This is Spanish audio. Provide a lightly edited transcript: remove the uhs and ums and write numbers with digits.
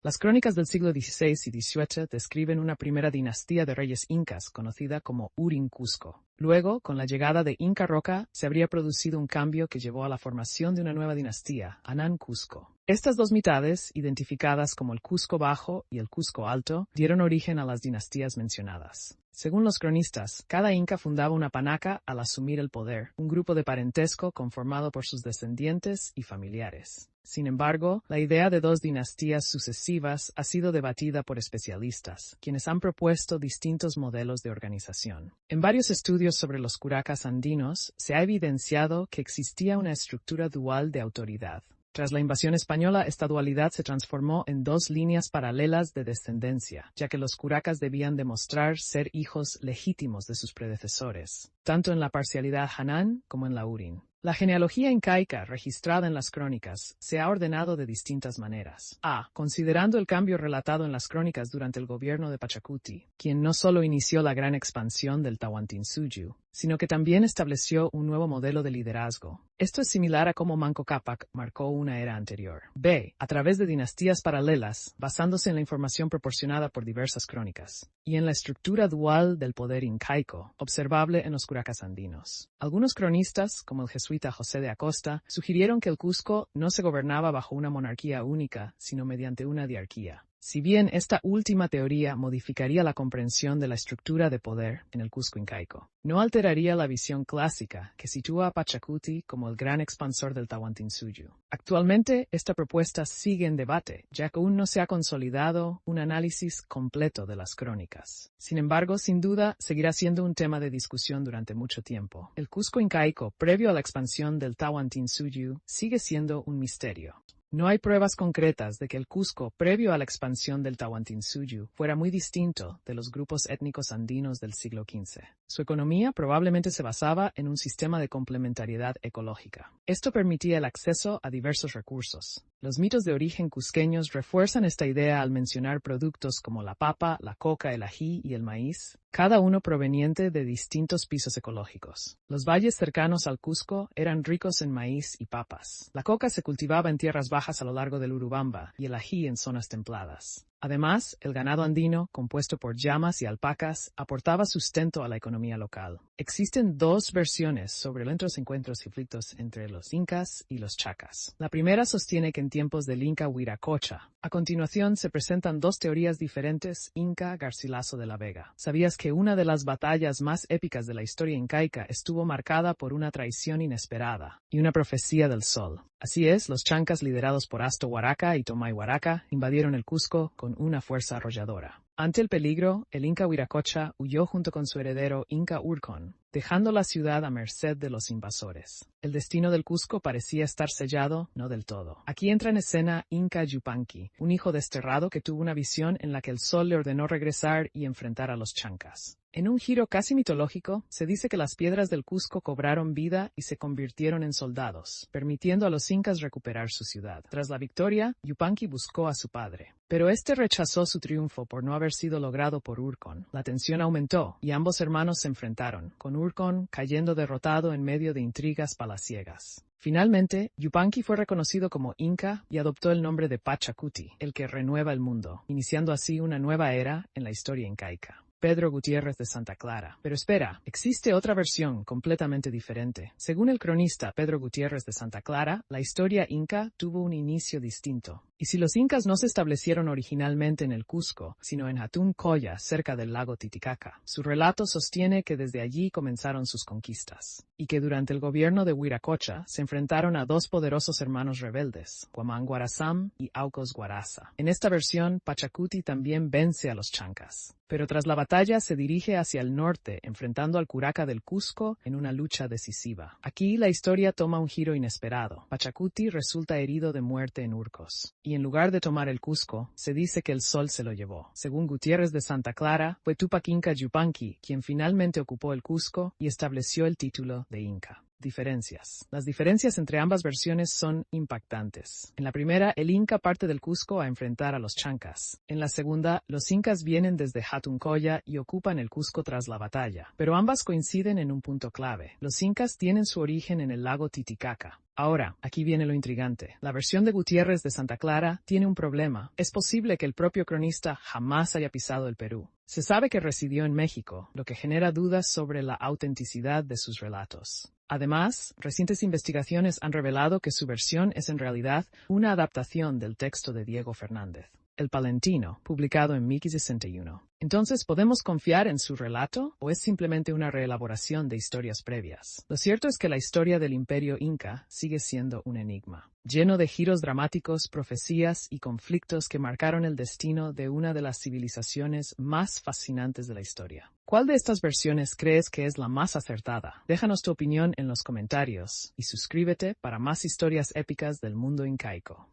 Las crónicas del siglo XVI y XVIII describen una primera dinastía de reyes incas conocida como Urin Cusco. Luego, con la llegada de Inca Roca, se habría producido un cambio que llevó a la formación de una nueva dinastía, Anán Cusco. Estas dos mitades, identificadas como el Cusco Bajo y el Cusco Alto, dieron origen a las dinastías mencionadas. Según los cronistas, cada inca fundaba una panaca al asumir el poder, un grupo de parentesco conformado por sus descendientes y familiares. Sin embargo, la idea de dos dinastías sucesivas ha sido debatida por especialistas, quienes han propuesto distintos modelos de organización. En varios estudios sobre los curacas andinos, se ha evidenciado que existía una estructura dual de autoridad. Tras la invasión española, esta dualidad se transformó en dos líneas paralelas de descendencia, ya que los curacas debían demostrar ser hijos legítimos de sus predecesores, tanto en la parcialidad Hanán como en la Urin. La genealogía incaica registrada en las crónicas se ha ordenado de distintas maneras. A. Considerando el cambio relatado en las crónicas durante el gobierno de Pachacuti, quien no solo inició la gran expansión del Tahuantinsuyu, sino que también estableció un nuevo modelo de liderazgo. Esto es similar a cómo Manco Cápac marcó una era anterior. B. A través de dinastías paralelas, basándose en la información proporcionada por diversas crónicas, y en la estructura dual del poder incaico, observable en los curacas andinos. Algunos cronistas, como el jesuita José de Acosta, sugirieron que el Cusco no se gobernaba bajo una monarquía única, sino mediante una diarquía. Si bien esta última teoría modificaría la comprensión de la estructura de poder en el Cusco incaico, no alteraría la visión clásica que sitúa a Pachacuti como el gran expansor del Tahuantinsuyu. Actualmente, esta propuesta sigue en debate, ya que aún no se ha consolidado un análisis completo de las crónicas. Sin embargo, sin duda, seguirá siendo un tema de discusión durante mucho tiempo. El Cusco incaico, previo a la expansión del Tahuantinsuyu, sigue siendo un misterio. No hay pruebas concretas de que el Cusco, previo a la expansión del Tahuantinsuyu, fuera muy distinto de los grupos étnicos andinos del siglo XV. Su economía probablemente se basaba en un sistema de complementariedad ecológica. Esto permitía el acceso a diversos recursos. Los mitos de origen cusqueños refuerzan esta idea al mencionar productos como la papa, la coca, el ají y el maíz, cada uno proveniente de distintos pisos ecológicos. Los valles cercanos al Cusco eran ricos en maíz y papas. La coca se cultivaba en tierras bajas a lo largo del Urubamba y el ají en zonas templadas. Además, el ganado andino, compuesto por llamas y alpacas, aportaba sustento a la economía local. Existen dos versiones sobre los encuentros y conflictos entre los incas y los chacas. La primera sostiene que en tiempos del inca Huiracocha. A continuación se presentan dos teorías diferentes, Inca Garcilaso de la Vega. ¿Sabías que una de las batallas más épicas de la historia incaica estuvo marcada por una traición inesperada y una profecía del sol? Así es, los chancas liderados por Asto Huaraca y Tomay Huaraca invadieron el Cusco con una fuerza arrolladora. Ante el peligro, el Inca Huiracocha huyó junto con su heredero Inca Urcón, dejando la ciudad a merced de los invasores. El destino del Cusco parecía estar sellado, no del todo. Aquí entra en escena Inca Yupanqui, un hijo desterrado que tuvo una visión en la que el sol le ordenó regresar y enfrentar a los chancas. En un giro casi mitológico, se dice que las piedras del Cusco cobraron vida y se convirtieron en soldados, permitiendo a los incas recuperar su ciudad. Tras la victoria, Yupanqui buscó a su padre, pero este rechazó su triunfo por no haber sido logrado por Urcón. La tensión aumentó y ambos hermanos se enfrentaron, con Urcón cayendo derrotado en medio de intrigas palaciegas. Finalmente, Yupanqui fue reconocido como Inca y adoptó el nombre de Pachacuti, el que renueva el mundo, iniciando así una nueva era en la historia incaica. Pedro Gutiérrez de Santa Clara. Pero espera, existe otra versión completamente diferente. Según el cronista Pedro Gutiérrez de Santa Clara, la historia inca tuvo un inicio distinto. Y si los incas no se establecieron originalmente en el Cusco, sino en Hatun Coya, cerca del lago Titicaca, su relato sostiene que desde allí comenzaron sus conquistas, y que durante el gobierno de Huiracocha se enfrentaron a dos poderosos hermanos rebeldes, Guamán Guarazam y Aucos Guaraza. En esta versión, Pachacuti también vence a los chancas, pero tras la batalla se dirige hacia el norte, enfrentando al curaca del Cusco en una lucha decisiva. Aquí la historia toma un giro inesperado. Pachacuti resulta herido de muerte en Urcos, y en lugar de tomar el Cusco, se dice que el sol se lo llevó. Según Gutiérrez de Santa Clara, fue Tupac Inca Yupanqui quien finalmente ocupó el Cusco y estableció el título de Inca. Diferencias. Las diferencias entre ambas versiones son impactantes. En la primera, el Inca parte del Cusco a enfrentar a los chancas. En la segunda, los incas vienen desde Hatuncoya y ocupan el Cusco tras la batalla. Pero ambas coinciden en un punto clave. Los incas tienen su origen en el lago Titicaca. Ahora, aquí viene lo intrigante. La versión de Gutiérrez de Santa Clara tiene un problema. Es posible que el propio cronista jamás haya pisado el Perú. Se sabe que residió en México, lo que genera dudas sobre la autenticidad de sus relatos. Además, recientes investigaciones han revelado que su versión es en realidad una adaptación del texto de Diego Fernández, El Palentino, publicado en 1061. Entonces, ¿podemos confiar en su relato o es simplemente una reelaboración de historias previas? Lo cierto es que la historia del Imperio Inca sigue siendo un enigma, lleno de giros dramáticos, profecías y conflictos que marcaron el destino de una de las civilizaciones más fascinantes de la historia. ¿Cuál de estas versiones crees que es la más acertada? Déjanos tu opinión en los comentarios y suscríbete para más historias épicas del mundo incaico.